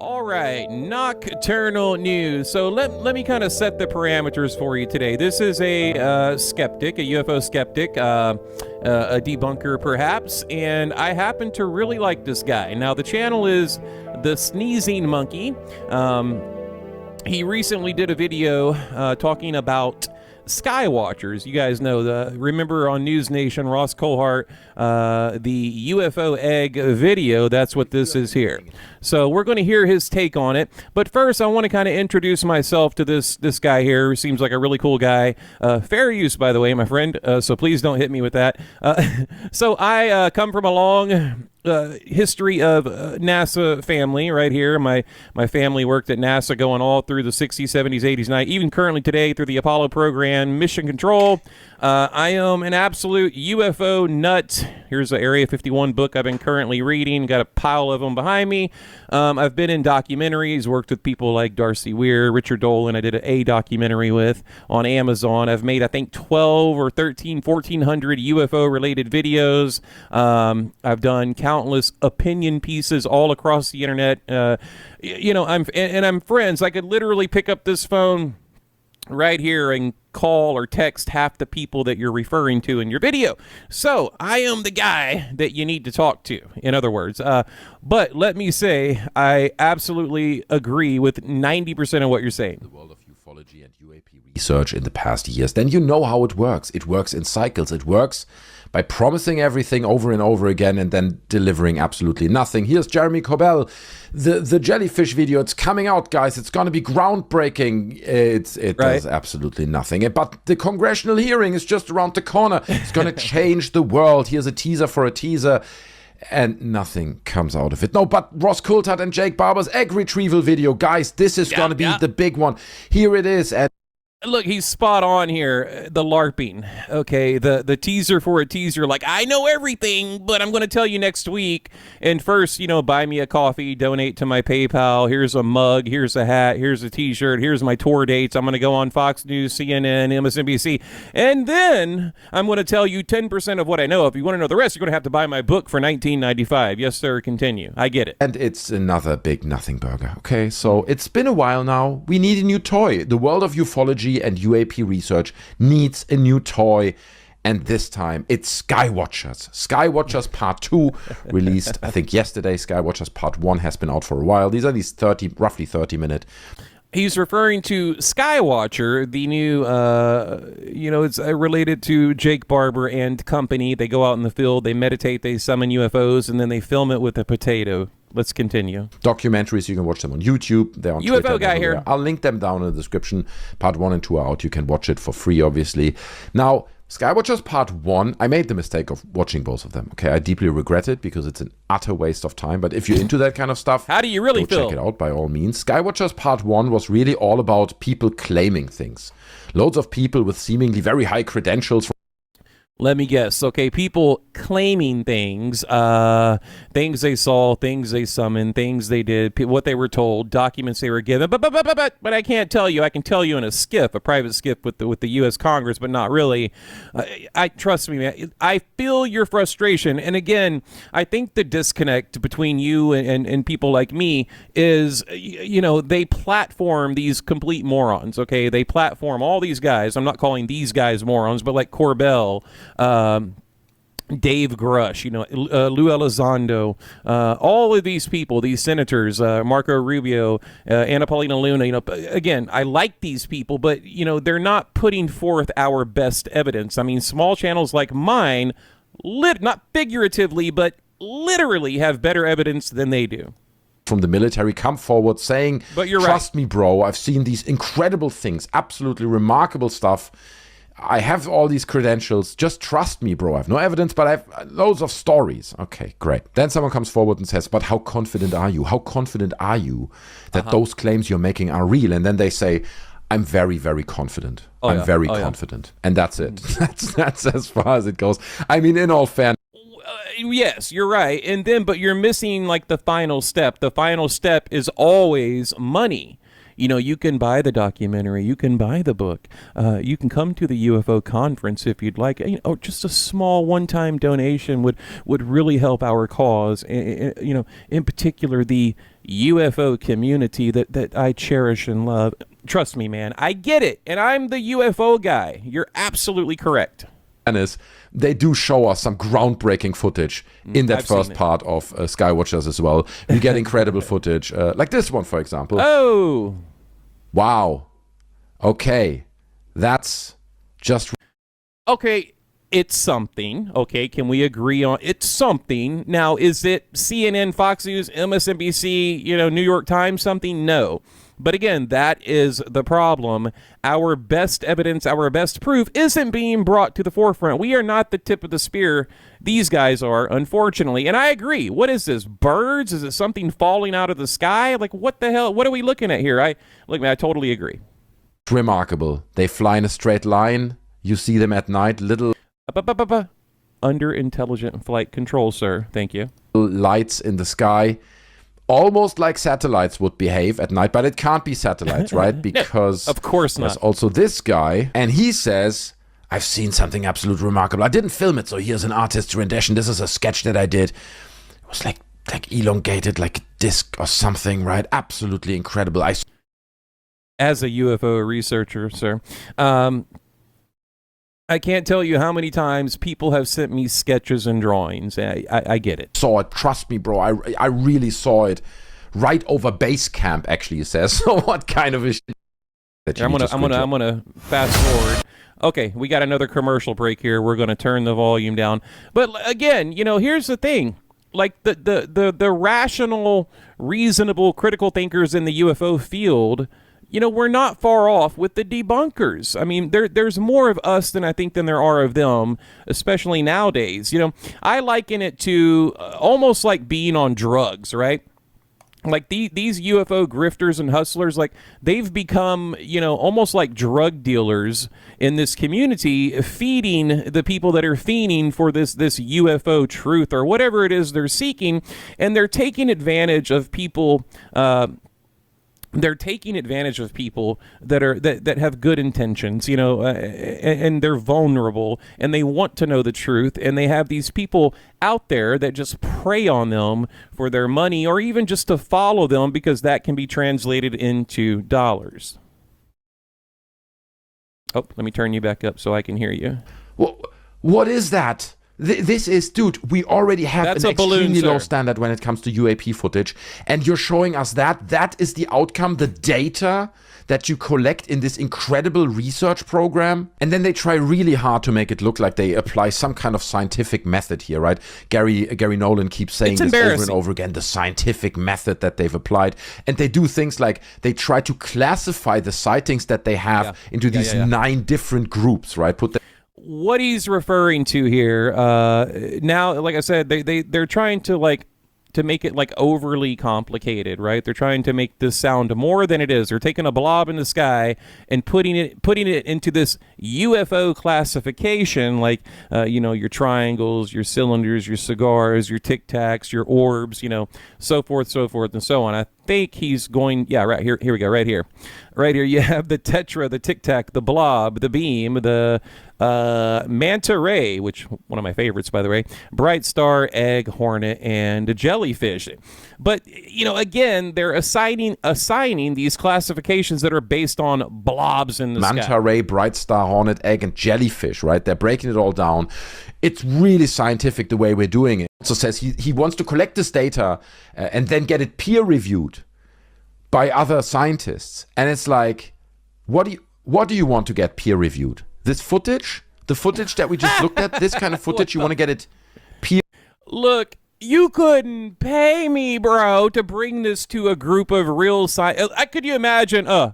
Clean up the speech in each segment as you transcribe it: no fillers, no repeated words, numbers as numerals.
All right, nocturnal news. So let me kind of set the parameters for you today. This is a skeptic, a UFO skeptic, a debunker perhaps, and I happen to really like this guy. Now, the channel is The Sneezing Monkey. He recently did a video talking about Skywatchers. You guys know, remember on News Nation, Ross Coulthart, the UFO egg video. That's what this is here. So we're going to hear his take on it. But first, I want to kind of introduce myself to this guy here, who seems like a really cool guy. Fair use, by the way, my friend. So please don't hit me with that. So I come from a long history of NASA family right here. My family worked at NASA going all through the 60s, 70s, 80s, 90s, even currently today through the Apollo program, mission control. I am an absolute UFO nut. Here's the Area 51 book I've been currently reading. Got a pile of them behind me. I've been in documentaries, worked with people like Darcy Weir, Richard Dolan. I did a documentary with on Amazon. I've made, I think, 12 or 13, 1,400 UFO-related videos. I've done countless opinion pieces all across the internet. I'm friends. I could literally pick up this phone right here and call or text half the people that you're referring to in your video. So I am the guy that you need to talk to, in other words. But let me say, I absolutely agree with 90% of what you're saying. The world of ufology and UAP research in the past years, then you know how it works. It works in cycles. It works by promising everything over and over again and then delivering absolutely nothing. Here's Jeremy Corbell, the jellyfish video. It's coming out, guys. It's going to be groundbreaking. It does absolutely nothing. But the congressional hearing is just around the corner. It's going to change the world. Here's a teaser for a teaser. And nothing comes out of it. No, but Ross Coulthart and Jake Barber's egg retrieval video. Guys, this is going to be the big one. Here it is. And look, he's spot on here. The LARPing, okay, the teaser for a teaser. Like, I know everything, but I'm going to tell you next week. And first, buy me a coffee, donate to my PayPal. Here's a mug. Here's a hat. Here's a T-shirt. Here's my tour dates. I'm going to go on Fox News, CNN, MSNBC, and then I'm going to tell you 10% of what I know. If you want to know the rest, you're going to have to buy my book for $19.95. Yes, sir. Continue. I get it. And it's another big nothing burger. Okay, so it's been a while now. We need a new toy. The world of ufology and UAP research needs a new toy, and this time it's Skywatchers. Skywatchers Part 2 released, I think, yesterday. Skywatchers Part 1 has been out for a while. These are roughly 30-minute. He's referring to Skywatcher, the new, it's related to Jake Barber and company. They go out in the field, they meditate, they summon UFOs, and then they film it with a potato. Let's continue. Documentaries, you can watch them on YouTube. They're on UFO Twitter, guy here. I'll link them down in the description. Part 1 and 2 are out. You can watch it for free, obviously. Now, Skywatchers Part 1, I made the mistake of watching both of them. Okay, I deeply regret it because it's an utter waste of time. But if you're into that kind of stuff, how do you really feel? Check it out by all means. Skywatchers Part 1 was really all about people claiming things. Loads of people with seemingly very high credentials. Let me guess. Okay, people claiming things, things they saw, things they summoned, things they did, what they were told, documents they were given. But I can't tell you. I can tell you in a skiff, a private skiff with the U.S. Congress, but not really. Trust me, man. I feel your frustration. And again, I think the disconnect between you and people like me is, they platform these complete morons. Okay, they platform all these guys. I'm not calling these guys morons, but like Corbell. Dave Grush, Lou Elizondo, all of these people, these senators, Marco Rubio, Anna Paulina Luna, again, I like these people, but, they're not putting forth our best evidence. I mean, small channels like mine, not figuratively, but literally have better evidence than they do. From the military come forward saying, but you're trust me, bro, I've seen these incredible things, absolutely remarkable stuff. I have all these credentials. Just trust me, bro. I have no evidence, but I have loads of stories. Okay, great. Then someone comes forward and says, but how confident are you? How confident are you that those claims you're making are real? And then they say, I'm very, very confident. I'm very confident. Yeah. And that's it. That's as far as it goes. I mean, in all fairness. Yes, you're right. But you're missing like the final step. The final step is always money. You can buy the documentary, you can buy the book, you can come to the UFO conference if you'd like. Just a small one-time donation would really help our cause. In particular, the UFO community that I cherish and love. Trust me, man, I get it. And I'm the UFO guy. You're absolutely correct. Is they do show us some groundbreaking footage in that first part of Skywatchers as well. We get incredible footage, like this one, for example. Oh. Wow. Okay. That's just... Okay, it's something. Okay, can we agree on it's something? Now, is it CNN, Fox News, MSNBC, New York Times something? No. But again, that is the problem. Our best evidence, our best proof isn't being brought to the forefront. We are not the tip of the spear. These guys are, unfortunately. And I agree. What is this? Birds? Is it something falling out of the sky? Like, what the hell? What are we looking at here? I totally agree. Remarkable. They fly in a straight line. You see them at night. Little... Under intelligent flight control, sir. Thank you. Lights in the sky. Almost like satellites would behave at night, but it can't be satellites, right? Because no, of course not. There's also this guy, and he says, I've seen something absolutely remarkable. I didn't film it, so here's an artist's rendition. This is a sketch that I did. It was like elongated, like a disc or something, right? Absolutely incredible. As a UFO researcher, sir, I can't tell you how many times people have sent me sketches and drawings. I get it. Saw it. Trust me, bro. I really saw it right over base camp, actually, he says. So what kind of issue? I'm gonna fast forward. Okay, we got another commercial break here. We're gonna turn the volume down. But again, here's the thing. Like the rational, reasonable, critical thinkers in the UFO field, we're not far off with the debunkers. I mean, there's more of us than there are of them, especially nowadays. I liken it to almost like being on drugs, right? Like these UFO grifters and hustlers, like they've become, almost like drug dealers in this community, feeding the people that are fiending for this UFO truth or whatever it is they're seeking, and they're taking advantage of people. They're taking advantage of people that have good intentions, and they're vulnerable and they want to know the truth, and they have these people out there that just prey on them for their money or even just to follow them because that can be translated into dollars. Oh, let me turn you back up so I can hear you. Well, what is that? This is, dude, we already have an extremely low standard when it comes to UAP footage, and you're showing us that is the outcome, the data that you collect in this incredible research program, and then they try really hard to make it look like they apply some kind of scientific method here, right? Gary Nolan keeps saying this over and over again, the scientific method that they've applied, and they do things like they try to classify the sightings that they have into these 9 different groups, right? What he's referring to here, now, like I said, they're trying to to make it overly complicated, right? They're trying to make this sound more than it is. They're taking a blob in the sky and putting it into this UFO classification, your triangles, your cylinders, your cigars, your tic tacs, your orbs, so forth and so on. I think he's going, right here. Here we go, right here. Right here, you have the tetra, the tic tac, the blob, the beam, the manta ray, which one of my favorites, by the way, bright star, egg, hornet, and jellyfish. But again, they're assigning these classifications that are based on blobs in the sky. Manta ray, bright star, hornet, egg, and jellyfish, right? They're breaking it all down. It's really scientific the way we're doing it. Also says he wants to collect this data and then get it peer reviewed by other scientists. And it's like, what do you want to get peer reviewed? This footage? The footage that we just looked at? This kind of footage, you want to get it peer... Look, you couldn't pay me, bro, to bring this to a group of real science. Could you imagine, hey,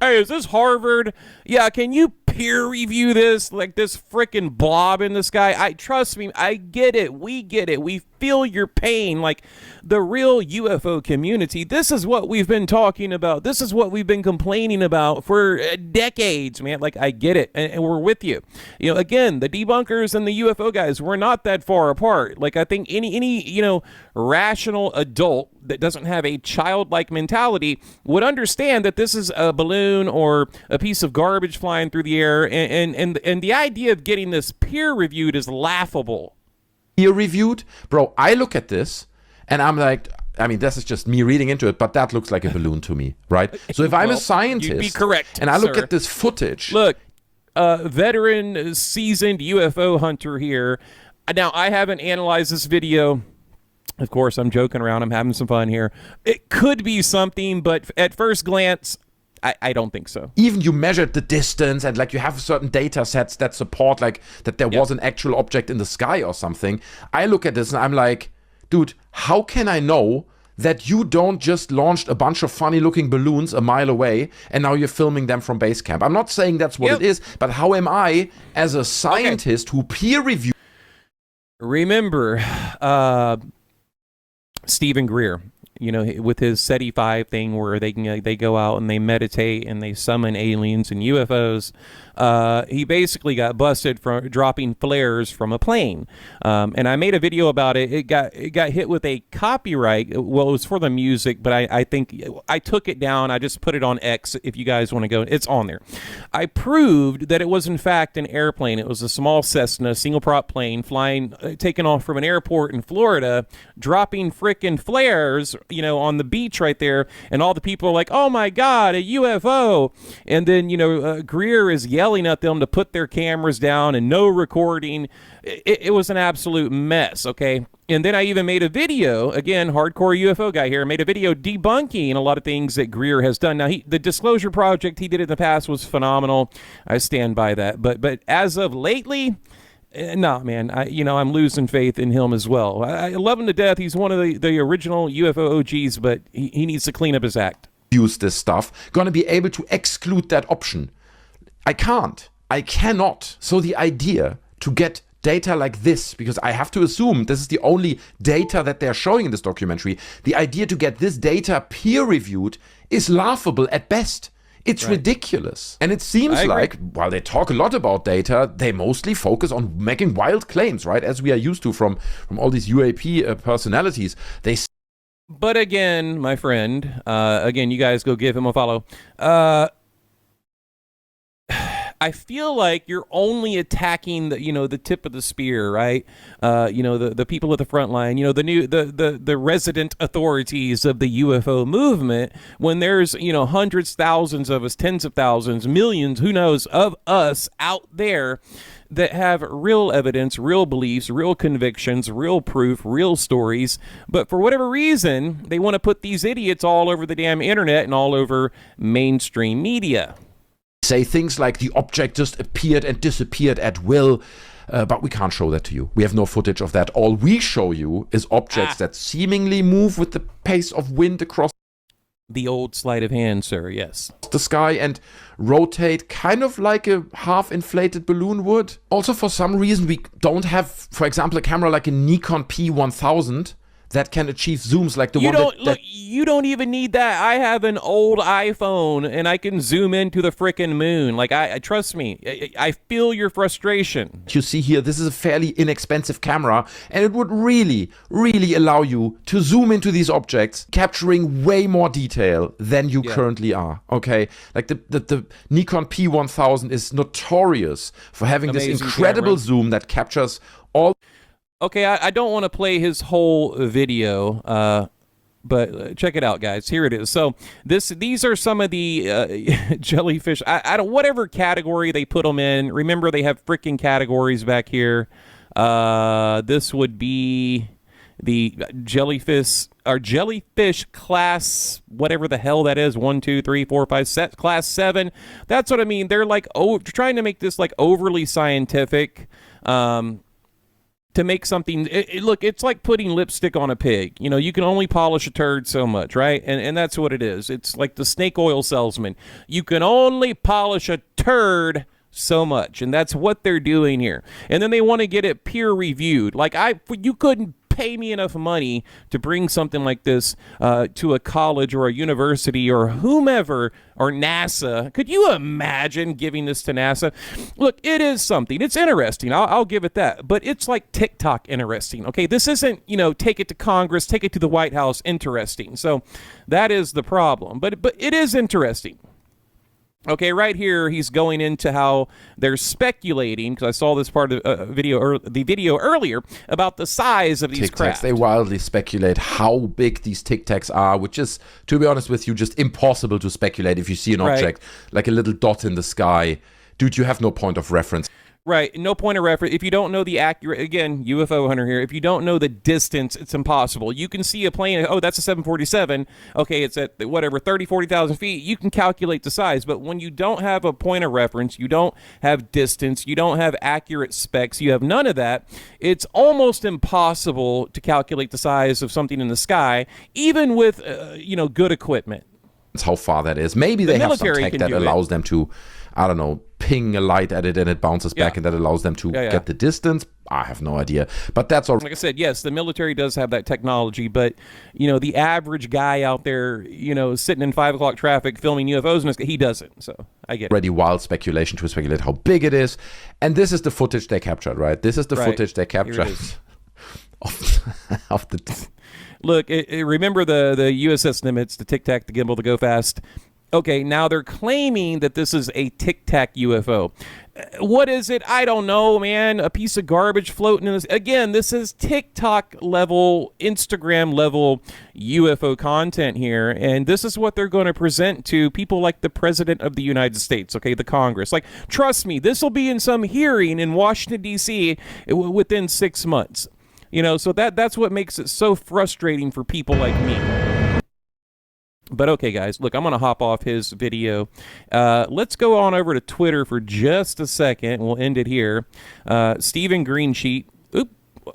is this Harvard? Yeah, can you peer review this? Like this freaking blob in the sky? Trust me, I get it. We get it. We feel your pain. Like the real UFO community, this is what we've been talking about. This is what we've been complaining about for decades, man. Like, I get it. And we're with you. Again, the debunkers and the UFO guys, we're not that far apart. Like, I think any rational adult that doesn't have a childlike mentality would understand that this is a balloon or a piece of garbage flying through the air, and the idea of getting this peer reviewed is laughable. Peer reviewed? Bro, I look at this and I'm like, I mean, this is just me reading into it, but that looks like a balloon to me, right? So if I'm a scientist, you'd be correct, and I look sir. at this footage, Look, veteran, seasoned UFO hunter here. Now, I haven't analyzed this video. Of course, I'm joking around. I'm having some fun here. It could be something, but at first glance, I don't think so. even you measured the distance and like you have certain data sets that support like that there was an actual object in the sky or something. I look at this and I'm like, dude, how can I know that you don't just launched a bunch of funny looking balloons a mile away and now you're filming them from base camp? I'm not saying that's what it is, but how am I as a scientist who peer review? Remember, Stephen Greer, you know, with his SETI 5 thing where they go out and they meditate and they summon aliens and UFOs. He basically got busted for dropping flares from a plane. And I made a video about it. It got hit with a copyright. Well, it was for the music, but I think I took it down. I just put it on X if you guys want to go. It's on there. I proved that it was in fact an airplane. It was a small Cessna, single prop plane flying, taking off from an airport in Florida, dropping frickin' flares, you know, on the beach right there. And all the people are like, oh my God, a UFO. And then, you know, Greer is yelling at them to put their cameras down and no recording. It was an absolute mess, okay? And then I even made a video, again, hardcore UFO guy here, made a video debunking a lot of things that Greer has done. Now, the disclosure project he did in the past was phenomenal. I stand by that. But as of lately, no, man, I'm losing faith in him as well. I love him to death. He's one of the original UFO OGs, but he needs to clean up his act. Use this stuff, gonna be able to exclude that option. I can't. I cannot. So the idea to get data like this, because I have to assume this is the only data that they're showing in this documentary, the idea to get this data peer-reviewed is laughable at best. It's ridiculous. And it seems like, while they talk a lot about data, they mostly focus on making wild claims, right? As we are used to from all these UAP personalities. But again, my friend, you guys go give him a follow. I feel like you're only attacking the tip of the spear, right? The people at the front line, the resident authorities of the UFO movement, when there's, hundreds, thousands of us, tens of thousands, millions, who knows, of us out there that have real evidence, real beliefs, real convictions, real proof, real stories. But for whatever reason, they want to put these idiots all over the damn internet and all over mainstream media. Say things like the object just appeared and disappeared at will, but we can't show that to you. We have no footage of that. All we show you is objects that seemingly move with the pace of wind across the old sleight of hand, sir, yes. The sky and rotate kind of like a half-inflated balloon would. Also, for some reason, we don't have, for example, a camera like a Nikon P1000 that can achieve zooms like the one that... You don't even need that. I have an old iPhone, and I can zoom into the frickin' moon. Like, I trust me. I feel your frustration. You see here, this is a fairly inexpensive camera, and it would really, really allow you to zoom into these objects, capturing way more detail than you currently are, okay? Like, the Nikon P1000 is notorious for having this incredible zoom that captures all... Okay, I don't want to play his whole video, but check it out, guys. Here it is. So these are some of the jellyfish. I don't, whatever category they put them in. Remember, they have freaking categories back here. This would be the jellyfish class, whatever the hell that is. 1, 2, 3, 4, 5, class 7. That's what I mean. They're like trying to make this like overly scientific. To make something, look, it's like putting lipstick on a pig. You can only polish a turd so much, right? And that's what it is. It's like the snake oil salesman. You can only polish a turd so much, and that's what they're doing here. And then they want to get it peer reviewed. Like you couldn't pay me enough money to bring something like this to a college or a university or whomever or NASA. Could you imagine giving this to NASA? Look, it is something. It's interesting. I'll give it that. But it's like TikTok interesting. Okay, this isn't, take it to Congress, take it to the White House interesting. So that is the problem. But it is interesting. Okay, right here, he's going into how they're speculating, because I saw this part of the video earlier, about the size of these Tic Tacs. craft. They wildly speculate how big these Tic Tacs are, which is, to be honest with you, just impossible to speculate if you see an object like a little dot in the sky. Dude, you have no point of reference. Right, no point of reference. If you don't know the accurate, again, UFO hunter here, if you don't know the distance, it's impossible. You can see a plane, oh, that's a 747. Okay, it's at whatever, 30, 40,000 feet. You can calculate the size, but when you don't have a point of reference, you don't have distance, you don't have accurate specs, you have none of that, it's almost impossible to calculate the size of something in the sky, even with, good equipment. That's how far that is. Maybe they have some tech that allows them to, I don't know, ping a light at it and it bounces back, and that allows them to get the distance. I have no idea. But that's all. Like I said, yes, the military does have that technology, but, the average guy out there, sitting in 5 o'clock traffic filming UFOs, he doesn't. So I get it. Already wild speculation to speculate how big it is. And this is the footage they captured, right? This is the footage they captured of the... Look, remember the USS Nimitz, the Tic Tac, the gimbal, the Go Fast? Okay, now they're claiming that this is a Tic Tac UFO. What is it? I don't know, man. A piece of garbage floating in this. Again, this is TikTok level, Instagram level UFO content here, and this is what they're going to present to people like the President of the United States, okay, the Congress. Like, trust me, this will be in some hearing in Washington, D.C. within 6 months. So that's what makes it so frustrating for people like me. But okay, guys, look, I'm going to hop off his video. Let's go on over to Twitter for just a second. We'll end it here. Stephen Greensheet.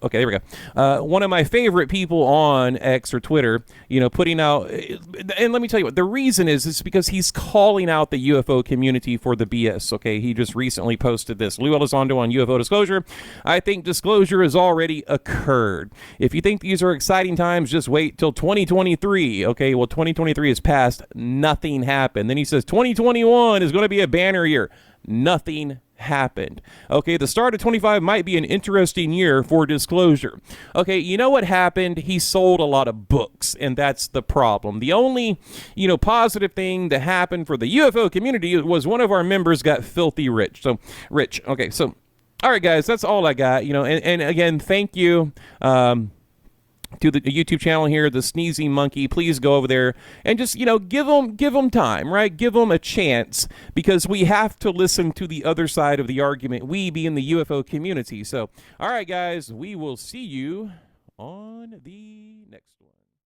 Okay, there we go. One of my favorite people on X or Twitter, putting out, and let me tell you what, the reason is because he's calling out the UFO community for the BS, okay? He just recently posted this. Lou Elizondo on UFO disclosure. I think disclosure has already occurred. If you think these are exciting times, just wait till 2023, okay? Well, 2023 is past. Nothing happened. Then he says 2021 is going to be a banner year. Nothing happened. Okay, the start of 25 might be an interesting year for disclosure. Okay, you know what happened? He sold a lot of books, and that's the problem. The only, positive thing that happened for the UFO community was one of our members got filthy rich. So, okay, so, all right, guys, that's all I got, and again, thank you, to the YouTube channel here, the Sneezy Monkey. Please go over there and just, give them time, right? Give them a chance, because we have to listen to the other side of the argument, we being the UFO community. So, all right, guys, we will see you on the next one.